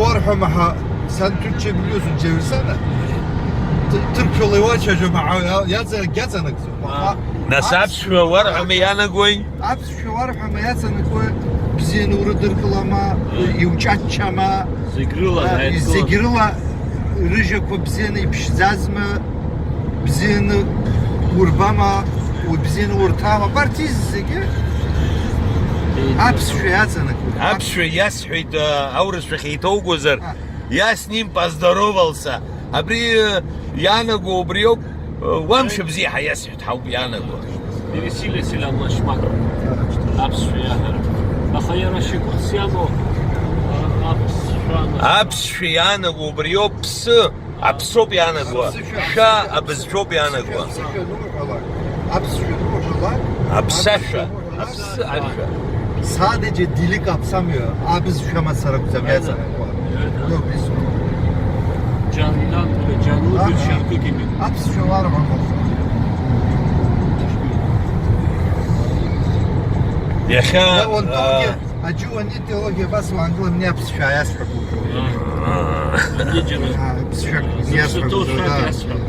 varhamaha sen Türkçe biliyorsun çevirsene. Türk yolu var çocuğum yazana gezana kızım. Nasab şu var ama yana koy. Abs şu varhama yazana koy. Bizi nuru dırkılama, yuvçatçama. Zigirla rıja ko bizi ne pişzazma. Bizi ne urbama, bizi ne urtama. Partiz zigi. Abs şu yazana koy. Abs şu yas hüt avrus fkhito gozar. Yas nim поздоровался. Abri yana gobriyo وامشي بزيحة ياسح تحاول يانا قول برسيلة سلام شمك أبس في آخر أخيرا شكو سيامو أبس في يانا قول بريو بس أبسو بيانا قول شا أبسو بيانا قول أبسشا أبسشا Sadece dili kapsamıyor. Abi şu an sana güzel yazar. Yok biz. Canlı bir şarkı gibi. Hapsi şu var mı? يا خا أجوا أني تلاقي بس وانقول إني أبس شو يسحب. أبس شو يسحب.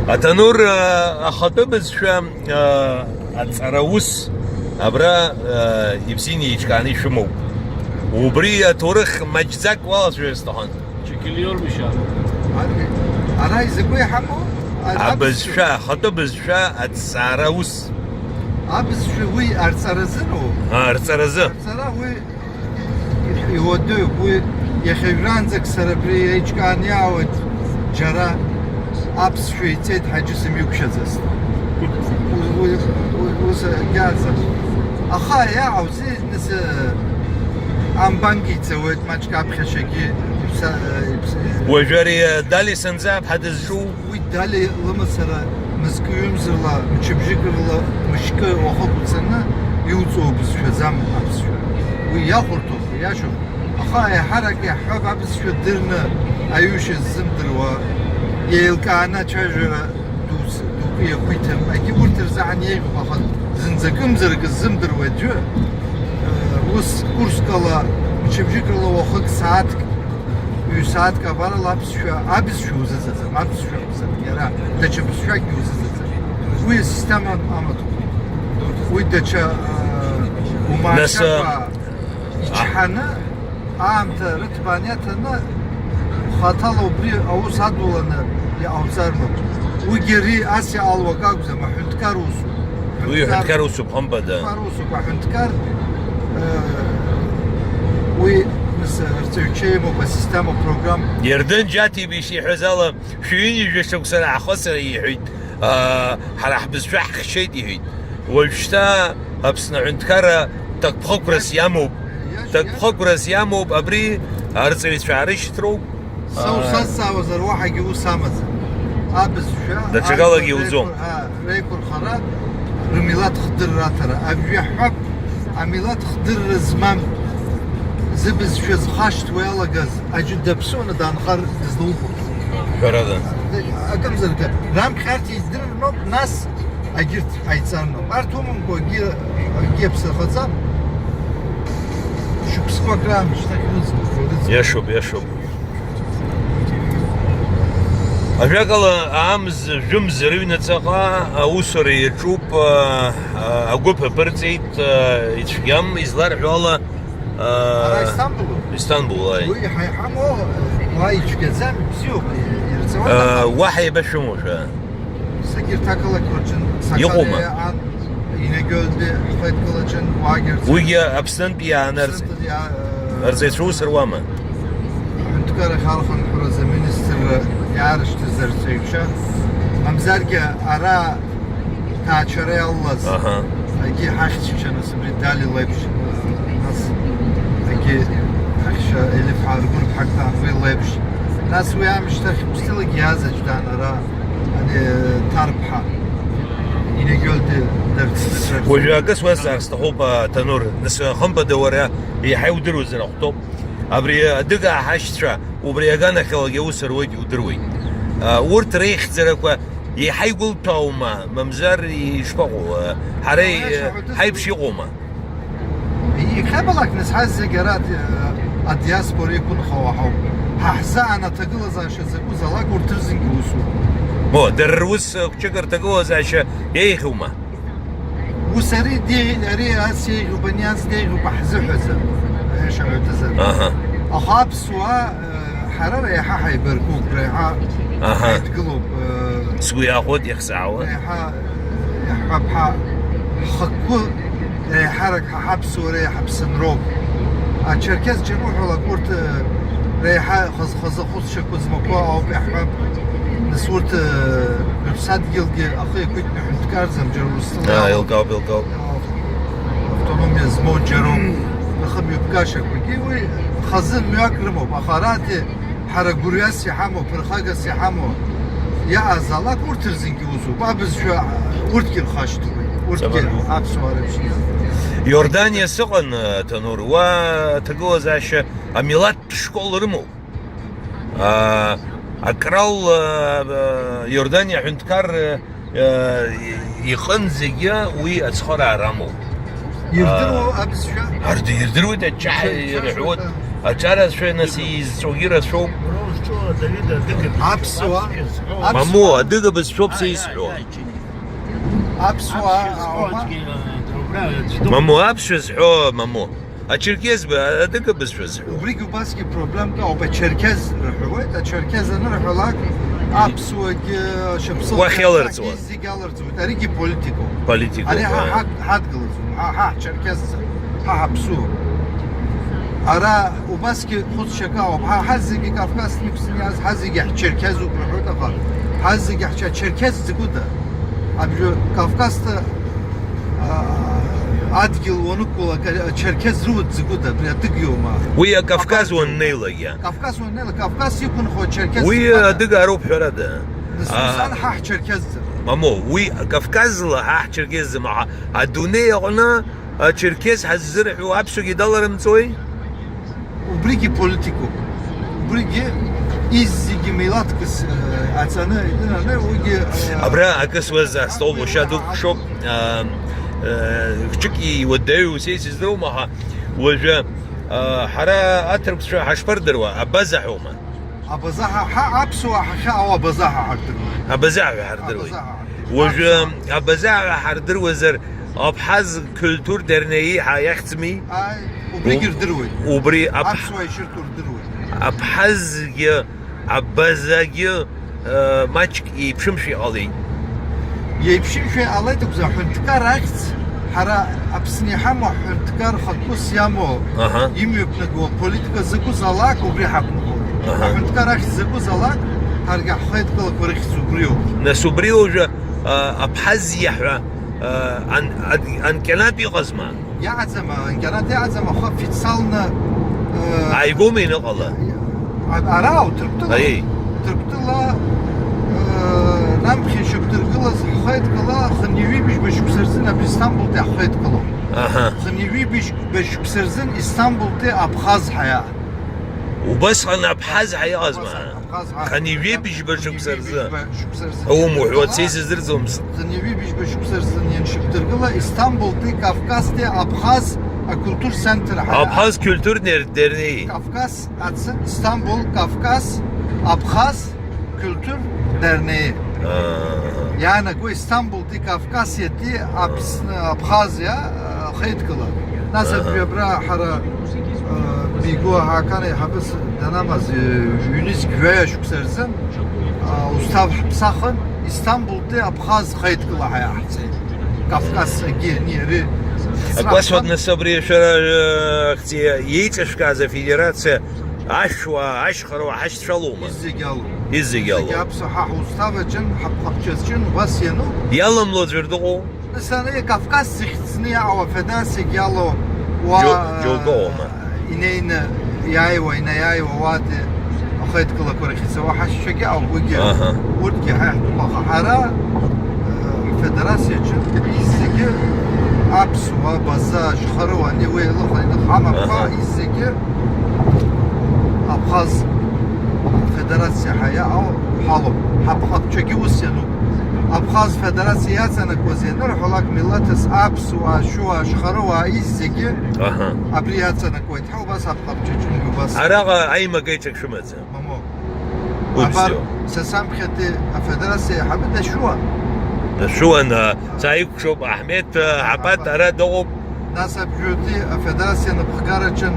أتنور أخطبز شو أتسروس أبرا يبسيني يشكاني شمو وبري تورخ مجزك والله شو يستحن Çekiliyormuş abi. أنا إذا كوي حمو. أبز شا خطبز شا أتسروس. أبز شو وي أرسرزنو. أرسرزه. أرسرا وي يودو وي يخيران زك سربري يشكاني عود جرا أبز شو يتيد حاجة سميوك شزاس. وس جالسة. أخايا عاوزي نس أم بانكي تسويت ما تشكاب خشكي. وجري دالي سنزاب حدث شو ويدالي لما سرا مسكيوم زرلا مشبجكرلا مشكا وخط سنة يوزو بس شو زم بس شو وياخرتو يا شو أخاي حركة حب بس شو درنا أيوش الزمدر و يلقانا شجرة دوس دوقية خويتم أكيد ورترز عن يجوا أخذ زنزكم زرق الزمدر وجو وس كورس كلا مشبجكرلا وخط ساعات saat kadar labs şu abis şu zaten abis şu zaten ya da çabuk şu zaten bu sistem amadı bu da ça umaşa içhana amta rıtbaniyatına hatalı bir avuz had olanı ya avzarlı bu geri Asya alvaka güzel mahuntkar olsun ويحنكر وسبحان mahuntkar ve ارتوشيم وبسيستم وبروجرام يردن جاتي بشي حزالة شوين يجشوك سنة خسر يحيد حرح بزفح شيء يحيد وشتا أبسنا عند كارا تكبخوك رس يامو بأبري أرسل شعريش ترو سو ساسا وزر واحد يو سامز أبس شا ده شغالة يوزوم ريكور خرا رميلات خضر راترا أبي حب عميلات خضر زمان زبز شو زخاشت ويلا جز أجد دبسون دان خر دزلوب. كردن. أكم زرقة رام خارتي يدرن نوب ناس أجرت أيتصارنو. أرتومن كو جيب سخزام. شو بسكوا جرام يشتغلون. يشوب. أشغل عامز جمز رينا تسقى أوسري يشوب أقوب برتيت يتشيم إزلار حوالا İstanbul ay. حمو واي شكزام بسيوب واحد بشموش Sakir takıla kılıçın Sakarya yine gölde Fayt kılıçın Vagir ويا أبسنت بيا نرز أرزي شو سروامة انتكار خالفن حرز منستر يعرش تزر سيوشا أمزارجة أرا تاچري الله أجي حاجة شنو سبري دالي لبش ناس أجي حاجة ألف عربون حقا وين لبش ناس ويا مشترك مستلق يازج دان أرا hani tarpha yine gölde dertler وجاكس واسع استحوبة تنور نس خمبة دورة يحيودروا زين خطوب أبري دقة حشترا وبريجانا خلق يوسر وجه ودروي ورت ريخ زرقة يحيقول توما ممزار يشبعوا حري حيبشي قوما هي خبلك نس حز جرات الدياسبورا يكون خواحو ححزا أنا تقول زاشة زكو زلاك ورترزين كوسو مو دروس كشكر تجوز عشان يخوما وسري دي ري هسي وبنياز دي وبحزو حزا ايش عتزل اها أخاب سوا حرارة ريحة حيبركوك ريحة اها تقلب سوي ياخذ يخسعوا ريحة بحا خكو ريحة حبسو ريحة بسنروب الشركز جنوح ولا كورت ريحة خز خص شكوز مقوا أو بحب نسورت بساد جلجي أخي كنت نحن كارزم جروس يلقاو أوتونوميا زمون جروم نخم يبقاشك بكيوي خزن مياكرمو بخاراتي حرقوريا سيحامو برخاقة سيحامو يا أزالا كورترزين كيوزو بابز شو ورتكي الخاشتو ورتكي أبسو عربشي يوردانيا سقن تنور وتجوز عشان أميلات شكول رمو أكرال يوردانيا حنتكار يخنزجيا ويأسخر عرامو يردروا أبس شو هردو يردروا تجح يرحود أشارة شو نسيز صغيرة شو أبسوا مامو أدقى بس شو بسيسحو أبسوا مامو أبشو زحو مامو أشركيز أدقى بس شو زحو وبريكو باسكي بروبلم ده أو بتشركز رحوت الشركز أنا رحولك أبسوا شبصو وخيالر زود. زيجالر زود أريكي بوليتيكو بوليتيكو أنا حد قلزو ها شركز ها أبسوا أرا وباسكي خود شكاو ها حزقي كافكاس نفسنياز حزقي شركز وبرحوت أقل حزقي شركز زكودا أبجو كافكاس أدقل ونقول شركز رود زكودا برياتك يوما ويا كافكاز والنيلة يا كافكاس ونيل كافكاس يكون خو شركز ويا دقى روب حرادة نسوسان حح شركز مامو وي كافكاز لا حح شركز مع الدنيا قلنا شركز حزرح وابشو يدلر مسوي وبريكي بوليتيكو وبريكي إزيجي ميلاد كس أتسانة إدنا ويجي أبرا أكس وزع ستول وشادوك شو كشكي ودايو سيس زرومها وجا حرا أترك شو حشبر دروا أبزحوما أبزاها حا أبسوا حشا أو أبزاها حردروا أبزحو حردروي وجا أبزحو حردرو زر أبحث كولتور درنيي حيختمي وبريكي دروي وبري أبسوا يشرتوا دروي أبحث يا أبزاجي ماتش يبشمشي علي يبشي شيء الله تبزح حنتكار عكس حرا أبسني حمو حنتكار خطوس يامو أها يمي بنقول بوليتيكا زكو زلاك وبريحة بنقول أها. حنتكار عكس زكو زلاك هرجع خيط كل كوريخ سوبريو نسوبريوجا أبحث يحرا أن كلامي غزمان يا عزمة إن كانت يا عزمة خف اتصالنا عيقومي نقلا أراو تربطلا أي تربطلا نمخي شبتر قلص خيط كلا خنيوي بيش بشبسرزن بإسطنبول تي خيط كلا أها خنيوي بيش بشبسرزن إسطنبول تي أبخاز حياة وبس أنا أبحث حي غزمان خني في بيش بشوف سرزان هو محوت سيس زرزومس خنيوي بيش بشبسرزن ين شبتر قلا إسطنبول تي كافكاس تي أبخاز كولتور سنتر حياة أبحث kültür derneği Kafkas atsın İstanbul Kafkas Abhaz Kültür Derneği. Yani bu İstanbul'da Kafkasya'da Abhazya xeyt kılar. Nasıl bir hara bigo Hakan'ı habis denamaz Yunus güveye şüksersin. Ustav sakın İstanbul'da Abhaz xeyt kılar hayatı. Kafkasya niyeri. Господи, на собре вчера где Яйцешка за федерация Ашва, Ашхарова, Ашшалума. İzze gel. Yapsa ha Ustav için hapçız için vasiyenu. Ялом лоджердо. Mesela Kafkas zihni ya o fedası gelo Jolgoma. İneyne yay ve ine yay ve vadi أخذت كل كورة سواء حش شجع أو وجع ورجع هاي حرا فدراسية إزاي أبس وبزاج خرواني ويلا خلينا حما با إزاي أبخاز Federasyya haya av halı. Haphat çünkü usyanu. Abxaz Federasyasına kozenler halak milletes absu şu aşkarı wa izzeki Aha. abriyatsana koyt. Ha bas haphat çünkü bas. Araga ayma geçecek şu mesela. Mamo. Utsiyo. Abar sesam khati Federasyya habda şu an. شو انا سايق شو احمد عباد ترى دوب Nasa bjuti Federasya'nın bıkar için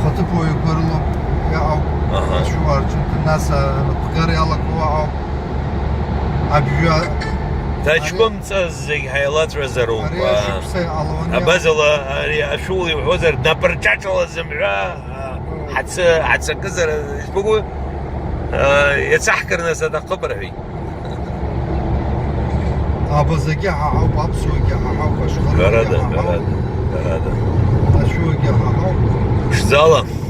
khatıp oyu görülü ya av Aha. şu var çünkü nasa bıkar yala kuva av abjuya تاشكم زي حيالات رزرو araya şu say alvanya ابزلا اشولي وحزر نبرجاج ولا زمرا حتى كزر ايش بقول يتسحكر ناس هذا قبر هي abazagi ha av babsugi ha av başkaları غرادة ha av غرادة aşugi ha av ايش زاله